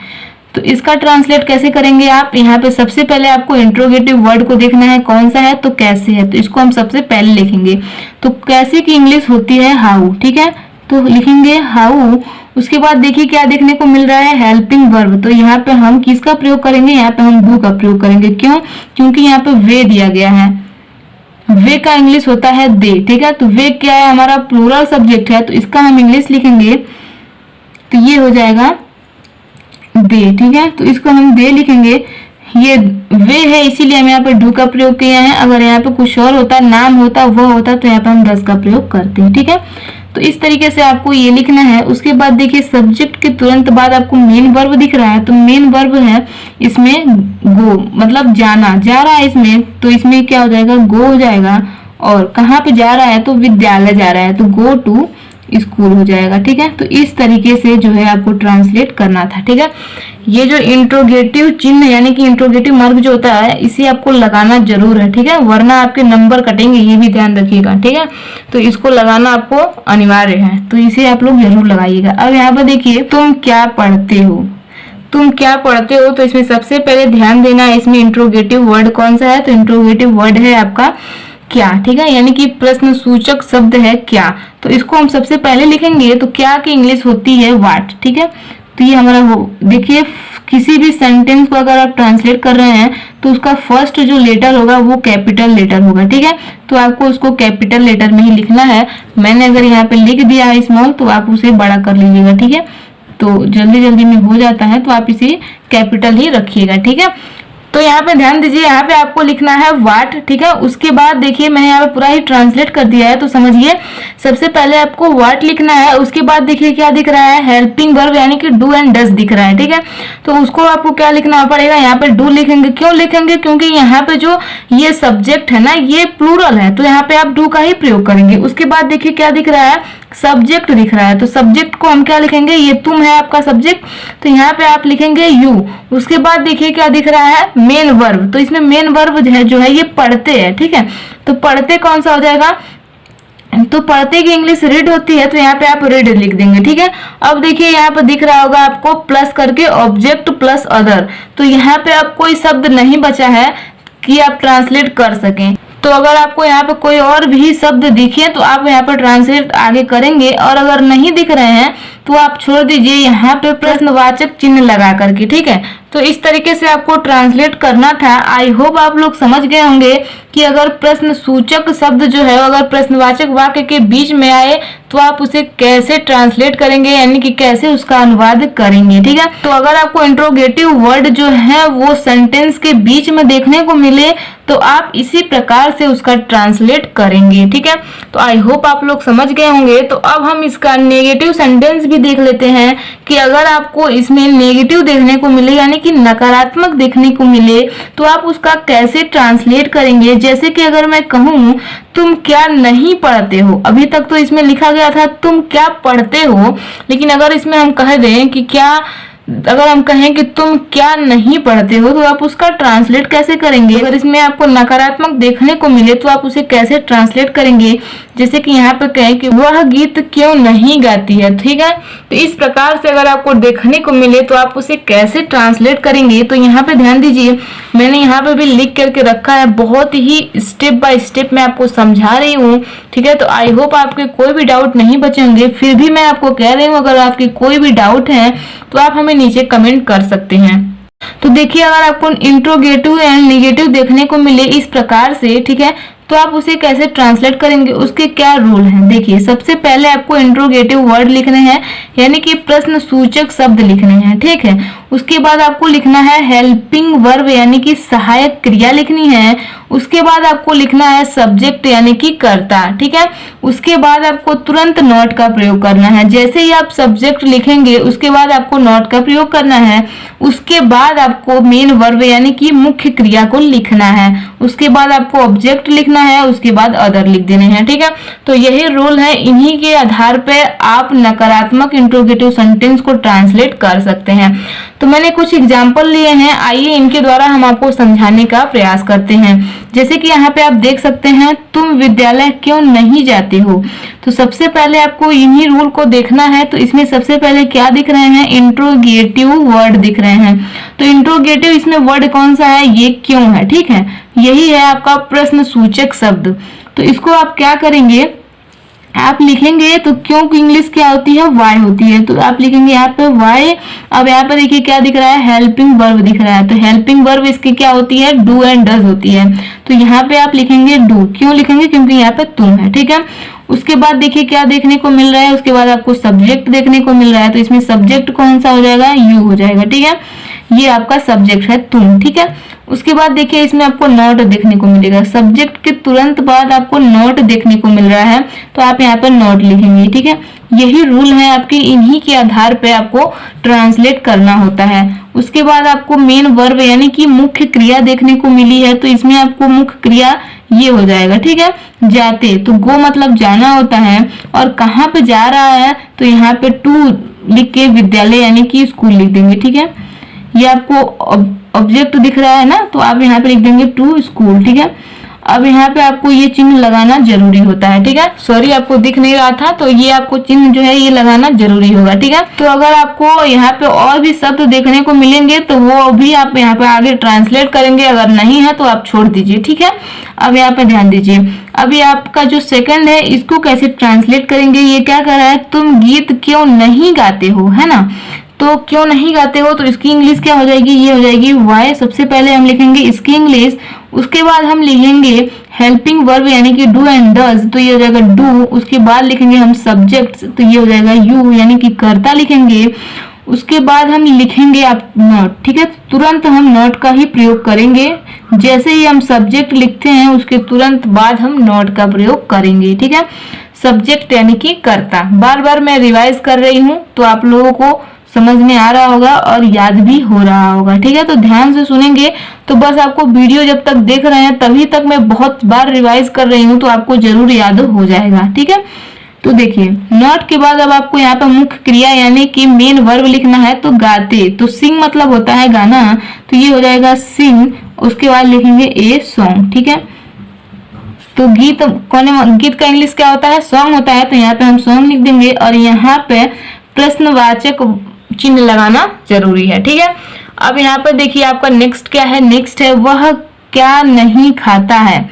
तो इसका ट्रांसलेट कैसे करेंगे आप, यहाँ पे सबसे पहले आपको इंट्रोगेटिव वर्ड को देखना है, कौन सा है, तो कैसे है। तो इसको हम सबसे पहले लिखेंगे। तो कैसे की इंग्लिश होती है हाउ। ठीक है, तो लिखेंगे हाउ। उसके बाद देखिए क्या देखने को मिल रहा है, हेल्पिंग वर्ब। तो यहाँ पे हम किसका प्रयोग करेंगे, यहाँ पे हम डू का प्रयोग करेंगे। क्यों, क्योंकि यहाँ पे वे दिया गया है। वे का इंग्लिश होता है दे। ठीक है, तो वे क्या है, हमारा प्लूरल सब्जेक्ट है, तो इसका हम इंग्लिश लिखेंगे तो ये हो जाएगा दे। ठीक है, तो इसको हम दे लिखेंगे। ये वे है इसीलिए हम यहाँ पे डू का प्रयोग किया है। अगर यहाँ पे कुछ और होता, नाम होता, वह होता, तो यहाँ पे हम डज का प्रयोग करते हैं। ठीक है, तो इस तरीके से आपको ये लिखना है। उसके बाद देखिए सब्जेक्ट के तुरंत बाद आपको मेन वर्ब दिख रहा है, तो मेन वर्ब है इसमें गो, मतलब जाना, जा रहा है इसमें, तो इसमें क्या हो जाएगा, गो हो जाएगा। और कहाँ पे जा रहा है, तो विद्यालय जा रहा है, तो गो टू स्कूल हो जाएगा। ठीक है, तो इस तरीके से जो है आपको ट्रांसलेट करना था। ठीक है, ये जो इंट्रोगेटिव चिन्ह यानी कि इंट्रोगेटिव मार्क जो होता है, इसे आपको लगाना जरूर है। ठीक है, वरना आपके नंबर कटेंगे, ये भी ध्यान रखिएगा। ठीक है, तो इसको लगाना आपको अनिवार्य है, तो इसे आप लोग जरूर लगाइएगा। अब यहाँ पर देखिए तुम क्या पढ़ते हो। तुम क्या पढ़ते हो, तो इसमें सबसे पहले ध्यान देना है, इसमें इंट्रोगेटिव वर्ड कौन सा है, तो इंट्रोगेटिव वर्ड है आपका क्या। ठीक है, यानी कि प्रश्न सूचक शब्द है क्या, तो इसको हम सबसे पहले लिखेंगे। तो क्या की इंग्लिश होती है व्हाट। ठीक है, तो ये हमारा हो, देखिए किसी भी सेंटेंस को अगर आप ट्रांसलेट कर रहे हैं तो उसका फर्स्ट जो लेटर होगा वो कैपिटल लेटर होगा। ठीक है, तो आपको उसको कैपिटल लेटर में ही लिखना है। मैंने अगर यहाँ पे लिख दिया है स्मॉल, तो आप उसे बड़ा कर लीजिएगा। ठीक है, तो जल्दी जल्दी में हो जाता है, तो आप इसे कैपिटल ही रखिएगा। ठीक है, तो यहाँ पे ध्यान दीजिए, यहाँ पे आपको लिखना है व्हाट। ठीक है, उसके बाद देखिए मैंने यहाँ पे पूरा ही ट्रांसलेट कर दिया है, तो समझिए सबसे पहले आपको व्हाट लिखना है। उसके बाद देखिए क्या दिख रहा है, हेल्पिंग वर्ब यानी कि डू एंड डज दिख रहा है। ठीक है, तो उसको आपको क्या लिखना पड़ेगा, यहाँ पे डू लिखेंगे। क्यों लिखेंगे, क्योंकि यहाँ पे जो ये सब्जेक्ट है ना, ये प्लूरल है, तो यहाँ पे आप डू का ही प्रयोग करेंगे। उसके बाद देखिए क्या दिख रहा है, सब्जेक्ट दिख रहा है, तो सब्जेक्ट को हम क्या लिखेंगे, ये तुम है आपका सब्जेक्ट, तो यहाँ पे आप लिखेंगे यू। उसके बाद देखिए क्या दिख रहा है, मेन वर्ब, तो इसमें मेन वर्ब जो है ये पढ़ते हैं। ठीक है, तो पढ़ते कौन सा हो जाएगा, तो पढ़ते की इंग्लिश रीड होती है, तो यहाँ पे आप रीड लिख देंगे। ठीक है, अब देखिए यहाँ पे दिख रहा होगा आपको प्लस करके ऑब्जेक्ट प्लस अदर, तो यहाँ पे अब कोई शब्द नहीं बचा है कि आप ट्रांसलेट कर सकें। तो अगर आपको यहाँ पे कोई और भी शब्द दिखे तो आप यहाँ पर ट्रांसलेट आगे करेंगे, और अगर नहीं दिख रहे हैं तो आप छोड़ दीजिए यहाँ पे प्रश्नवाचक चिन्ह लगा करके। ठीक है, तो इस तरीके से आपको ट्रांसलेट करना था। आई होप आप लोग समझ गए होंगे कि अगर प्रश्न सूचक शब्द जो है अगर प्रश्नवाचक वाक्य के बीच में आए तो आप उसे कैसे ट्रांसलेट करेंगे, यानी कि कैसे उसका अनुवाद करेंगे। ठीक है, तो अगर आपको इंट्रोगेटिव वर्ड जो है वो सेंटेंस के बीच में देखने को मिले तो आप इसी प्रकार से उसका ट्रांसलेट करेंगे। ठीक है, तो आई होप आप लोग समझ गए होंगे। तो अब हम इसका नेगेटिव सेंटेंस भी देख लेते हैं कि अगर आपको इसमें नेगेटिव देखने को मिले यानी कि नकारात्मक देखने को मिले तो आप उसका कैसे ट्रांसलेट करेंगे। जैसे कि अगर मैं कहूँ तुम क्या नहीं पढ़ते हो, अभी तक तो इसमें लिखा गया था तुम क्या पढ़ते हो, लेकिन अगर इसमें हम कह दें कि अगर हम कहें कि तुम क्या नहीं पढ़ते हो, तो आप उसका ट्रांसलेट कैसे करेंगे? अगर इसमें आपको नकारात्मक देखने को मिले तो आप उसे कैसे ट्रांसलेट करेंगे? जैसे कि यहाँ पे कहें कि वह गीत क्यों नहीं गाती है, ठीक है। तो इस प्रकार से अगर आपको देखने को मिले तो आप उसे कैसे ट्रांसलेट करेंगे? तो यहाँ पे ध्यान दीजिए, मैंने यहाँ पे भी लिख करके रखा है, बहुत ही स्टेप बाय स्टेप मैं आपको समझा रही हूँ, ठीक है। तो आई होप आपके कोई भी डाउट नहीं बचे होंगे। फिर भी मैं आपको कह रही हूँ, अगर आपकी कोई भी डाउट है तो आप हमें नीचे कमेंट कर सकते हैं। तो देखिए, अगर आपको इंट्रोगेटिव एंड नेगेटिव देखने को मिले इस प्रकार से, ठीक है, तो आप उसे कैसे ट्रांसलेट करेंगे, उसके क्या रूल हैं? देखिए, सबसे पहले आपको इंट्रोगेटिव वर्ड लिखने हैं, यानी कि प्रश्न सूचक शब्द लिखने हैं, ठीक है। उसके बाद आपको लिखना है हेल्पिंग वर्ब, यानी कि सहायक क्रिया लिखनी है। उसके बाद आपको लिखना है सब्जेक्ट, यानी कि कर्ता, ठीक है। उसके बाद आपको तुरंत नॉट का प्रयोग करना है। जैसे ही आप सब्जेक्ट लिखेंगे उसके बाद आपको नॉट का प्रयोग करना है। उसके बाद आपको मेन वर्ब, यानी कि मुख्य क्रिया को लिखना है। उसके बाद आपको ऑब्जेक्ट लिखना है, उसके बाद अदर लिख देने हैं, ठीक है। तो यही रूल है, इन्हीं के आधार पर आप नकारात्मक इंट्रोगेटिव सेंटेंस को ट्रांसलेट कर सकते हैं। तो मैंने कुछ एग्जाम्पल लिए हैं, आइए इनके द्वारा हम आपको समझाने का प्रयास करते हैं। जैसे कि यहाँ पे आप देख सकते हैं, तुम विद्यालय क्यों नहीं जाते हो। तो सबसे पहले आपको इन्हीं रूल को देखना है। तो इसमें सबसे पहले क्या दिख रहे हैं? इंट्रोगेटिव वर्ड दिख रहे हैं। तो इंट्रोगेटिव इसमें वर्ड कौन सा है? ये क्यों है, ठीक है। यही है आपका प्रश्न सूचक शब्द। तो इसको आप क्या करेंगे, आप लिखेंगे तो क्यों की इंग्लिश क्या होती है? वाई होती है। तो आप लिखेंगे यहाँ पे वाई। अब यहाँ पे देखिए क्या दिख रहा है? हेल्पिंग वर्ब दिख रहा है। तो हेल्पिंग वर्ब इसकी क्या होती है? डू एंड डज होती है। तो यहाँ पे आप लिखेंगे डू। क्यों लिखेंगे? क्योंकि यहाँ पे तुम है, ठीक है। उसके बाद देखिए क्या देखने को मिल रहा है, उसके बाद आपको सब्जेक्ट देखने को मिल रहा है। तो इसमें सब्जेक्ट कौन सा हो जाएगा? यू हो जाएगा, ठीक है। ये आपका सब्जेक्ट है तुम, ठीक है। उसके बाद देखिए इसमें आपको नॉट देखने को मिलेगा। सब्जेक्ट के तुरंत बाद आपको नॉट देखने को मिल रहा है, तो आप यहाँ पर नॉट लिखेंगे, ठीक है। यही रूल है आपके, इन्हीं के आधार पे आपको ट्रांसलेट करना होता है। उसके बाद आपको मेन वर्ब, यानी कि मुख्य क्रिया देखने को मिली है। तो इसमें आपको मुख्य क्रिया ये हो जाएगा, ठीक है। जाते, तो गो मतलब जाना होता है, और कहाँ पे जा रहा है? तो यहाँ पे टू लिख के विद्यालय यानी कि स्कूल लिख देंगे, ठीक है। ये आपको ऑब्जेक्ट दिख रहा है ना, तो आप यहाँ पे लिख देंगे टू स्कूल, ठीक है। अब यहाँ पे आपको ये चिन्ह लगाना जरूरी होता है, ठीक है। सॉरी आपको दिख नहीं रहा था, तो ये आपको चिन्ह जो है ये लगाना जरूरी होगा, ठीक है। तो अगर आपको यहाँ पे और भी शब्द देखने को मिलेंगे तो वो भी आप यहाँ पे आगे ट्रांसलेट करेंगे, अगर नहीं है तो आप छोड़ दीजिए, ठीक है। अब यहाँ पे ध्यान दीजिए, अभी आपका जो सेकंड है इसको कैसे ट्रांसलेट करेंगे। ये क्या कर रहा है? तुम गीत क्यों नहीं गाते हो, है ना। तो क्यों नहीं गाते हो, तो इसकी इंग्लिश क्या हो जाएगी? ये हो जाएगी वाई। सबसे पहले हम लिखेंगे इसकी इंग्लिश, उसके बाद हम लिखेंगे हेल्पिंग वर्ब यानी कि डू एंड डज, तो ये हो जाएगा डू। उसके बाद लिखेंगे हम सब्जेक्ट, तो ये हो जाएगा यू यानी कि कर्ता लिखेंगे। उसके बाद हम लिखेंगे आप नॉट, ठीक है। तुरंत हम नॉट का ही प्रयोग करेंगे। जैसे ही हम सब्जेक्ट लिखते हैं उसके तुरंत बाद हम नॉट का प्रयोग करेंगे, ठीक है। सब्जेक्ट यानी कि कर्ता। बार बार मैं रिवाइज कर रही हूँ तो आप लोगों को समझ में आ रहा होगा और याद भी हो रहा होगा, ठीक है। तो ध्यान से सुनेंगे तो बस आपको वीडियो जब तक देख रहे हैं तभी तक मैं बहुत बार रिवाइज कर रही हूँ, तो आपको जरूर याद हो जाएगा, ठीक है। तो देखिए नॉट के बाद अब आपको यहाँ पे मुख्य क्रिया यानी कि मेन वर्ब लिखना है। तो गाते, तो सिंग मतलब होता है गाना, तो ये हो जाएगा सिंग। उसके बाद लिखेंगे ए सॉन्ग, ठीक है। तो गीत का इंग्लिश क्या होता है? सॉन्ग होता है। तो यहाँ पे हम सॉन्ग लिख देंगे और यहाँ पे प्रश्नवाचक चिन्ह लगाना जरूरी है, ठीक है। अब यहाँ पर देखिए आपका नेक्स्ट क्या है? नेक्स्ट है वह क्या नहीं खाता है।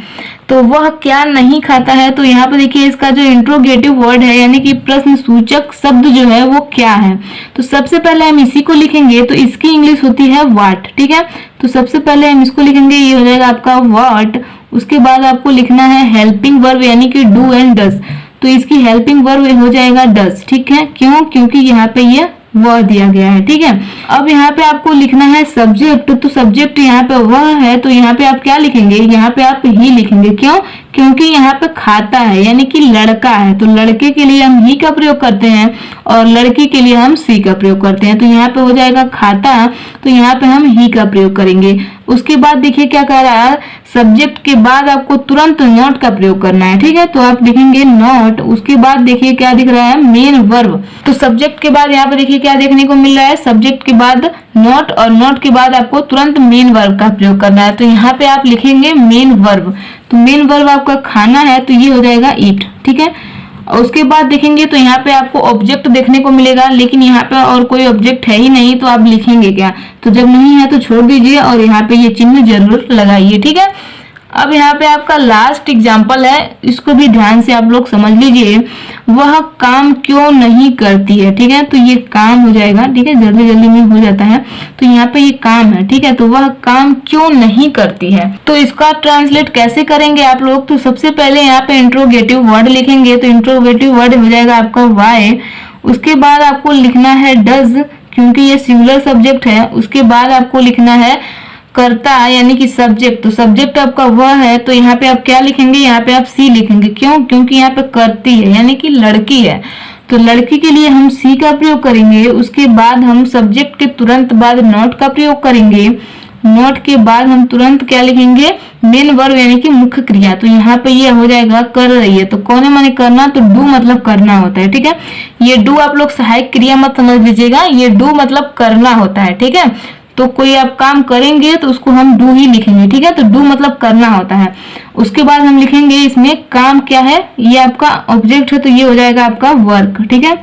तो वह क्या नहीं खाता है, तो यहाँ पर देखिए इसका जो इंट्रोगेटिव वर्ड है यानी कि प्रश्न सूचक शब्द जो है वो क्या है। तो सबसे पहले हम इसी को लिखेंगे, तो इसकी इंग्लिश होती है व्हाट, ठीक है। तो सबसे पहले हम इसको लिखेंगे, ये हो जाएगा आपका व्हाट। उसके बाद आपको लिखना है हेल्पिंग वर्ब यानी कि डू एंड डज, तो इसकी हेल्पिंग वर्ब हो जाएगा डज, ठीक है। क्यों? क्योंकि यहाँ पे ये वह दिया गया है, ठीक है। अब यहाँ पे आपको लिखना है सब्जेक्ट, तो सब्जेक्ट यहाँ पे वह है, तो यहाँ पे आप क्या लिखेंगे? यहाँ पे आप ही लिखेंगे। क्यों? क्योंकि यहाँ पे खाता है यानी कि लड़का है, तो लड़के के लिए हम ही का प्रयोग करते हैं और लड़की के लिए हम सी का प्रयोग करते हैं। तो यहाँ पे हो जाएगा खाता, तो यहाँ पे हम ही का प्रयोग करेंगे। उसके बाद देखिए क्या कह रहा है? सब्जेक्ट के बाद आपको तुरंत नॉट का प्रयोग करना है। ठीक है, तो आप लिखेंगे नॉट, उसके बाद देखिए क्या दिख रहा है, मेन वर्ब। तो सब्जेक्ट के बाद यहाँ पे देखिए क्या देखने को मिल रहा है, सब्जेक्ट के बाद नॉट और नॉट के बाद आपको तुरंत मेन वर्ब का प्रयोग करना है। तो यहाँ पे आप लिखेंगे मेन वर्ब। तो मेन वर्ब आपका खाना है, तो ये हो जाएगा ईट। ठीक है, और उसके बाद देखेंगे तो यहाँ पे आपको ऑब्जेक्ट देखने को मिलेगा, लेकिन यहाँ पे और कोई ऑब्जेक्ट है ही नहीं, तो आप लिखेंगे क्या? तो जब नहीं है तो छोड़ दीजिए और यहाँ पे ये चिन्ह जरूर लगाइए। ठीक है, अब यहाँ पे आपका लास्ट एग्जाम्पल है, इसको भी ध्यान से आप लोग समझ लीजिए। वह काम क्यों नहीं करती है। ठीक है, तो ये काम हो जाएगा। ठीक है, जल्दी जल्दी में हो जाता है, तो यहाँ पे ये काम है। ठीक है, तो वह काम क्यों नहीं करती है, तो इसका ट्रांसलेट कैसे करेंगे आप लोग? तो सबसे पहले यहाँ पे इंट्रोगेटिव वर्ड लिखेंगे, तो इंट्रोगेटिव वर्ड हो जाएगा आपका वाई। उसके बाद आपको लिखना है डज, क्योंकि ये सिंगुलर सब्जेक्ट है। उसके बाद आपको लिखना है करता, यानी कि सब्जेक्ट। तो सब्जेक्ट आपका वह है, तो यहाँ पे आप क्या लिखेंगे, यहाँ पे आप सी लिखेंगे। क्यों? क्योंकि यहाँ पे करती है, यानी कि लड़की है, तो लड़की के लिए हम सी का प्रयोग करेंगे। उसके बाद हम सब्जेक्ट के तुरंत बाद नॉट का प्रयोग करेंगे। नॉट के बाद हम तुरंत क्या लिखेंगे, मेन वर्ब, यानी कि मुख्य क्रिया। तो यहाँ पे ये हो जाएगा कर रही है, तो कौन है माने करना, तो डू मतलब करना होता है। ठीक है, ये डू आप लोग सहायक क्रिया मत समझ लीजिएगा, ये डू मतलब करना होता है। ठीक है, तो कोई आप काम करेंगे तो उसको हम डू ही लिखेंगे। ठीक है, तो डू मतलब करना होता है। उसके बाद हम लिखेंगे इसमें काम क्या है, ये आपका ऑब्जेक्ट है, तो ये हो जाएगा आपका वर्क। ठीक है,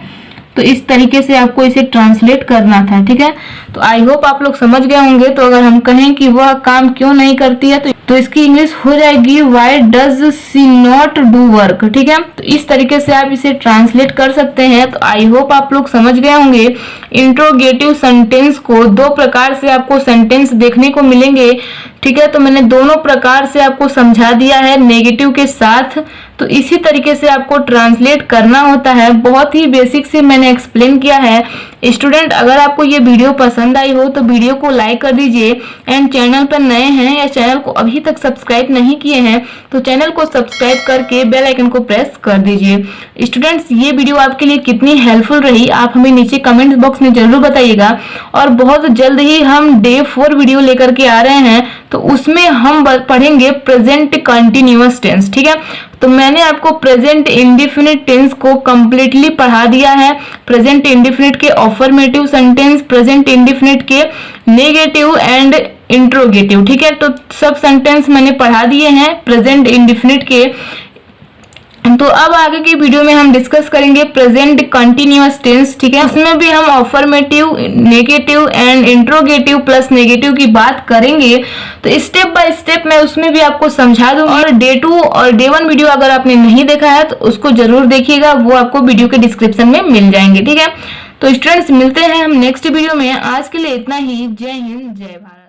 तो इस तरीके से आपको इसे ट्रांसलेट करना था। ठीक है, तो आई होप आप लोग समझ गए होंगे। तो अगर हम कहें कि वह काम क्यों नहीं करती है, तो इसकी इंग्लिश हो जाएगी why does she not do work. ठीक है, तो इस तरीके से आप इसे ट्रांसलेट कर सकते हैं। तो आई होप आप लोग समझ गए होंगे। इंट्रोगेटिव सेंटेंस को दो प्रकार से आपको सेंटेंस देखने को मिलेंगे। ठीक है, तो मैंने दोनों प्रकार से आपको समझा दिया है नेगेटिव के साथ। तो इसी तरीके से आपको ट्रांसलेट करना होता है, बहुत ही बेसिक से मैंने एक्सप्लेन किया है। स्टूडेंट, अगर आपको ये वीडियो पसंद आई हो तो वीडियो को लाइक कर दीजिए, एंड चैनल पर नए हैं या चैनल को अभी तक सब्सक्राइब नहीं किए हैं तो चैनल को सब्सक्राइब करके बेल आइकन को प्रेस कर दीजिए। स्टूडेंट्स, ये वीडियो आपके लिए कितनी हेल्पफुल रही आप हमें नीचे कमेंट बॉक्स में जरूर बताइएगा। और बहुत जल्द ही हम डे 4 वीडियो लेकर के आ रहे हैं, तो उसमें हम पढ़ेंगे प्रेजेंट कंटिन्यूअस टेंस। ठीक है, तो मैंने आपको प्रेजेंट इंडेफिनिट टेंस को कंप्लीटली पढ़ा दिया है। प्रेजेंट इंडेफिनिट के अफर्मेटिव सेंटेंस, प्रेजेंट इंडेफिनिट के नेगेटिव एंड इंट्रोगेटिव। ठीक है, तो सब सेंटेंस मैंने पढ़ा दिए हैं प्रेजेंट इंडेफिनिट के। तो अब आगे की वीडियो में हम डिस्कस करेंगे प्रेजेंट कंटिन्यूअस टेंस। ठीक है, उसमें भी हम affirmative, negative and interrogative plus negative की बात करेंगे। तो स्टेप बाय स्टेप मैं उसमें भी आपको समझा दूंगी। और डे 2 और डे 1 वीडियो अगर आपने नहीं देखा है तो उसको जरूर देखिएगा, वो आपको वीडियो के डिस्क्रिप्शन में मिल जाएंगे। ठीक है, तो स्टूडेंट्स, मिलते हैं हम नेक्स्ट वीडियो में। आज के लिए इतना ही। जय हिंद, जय भारत।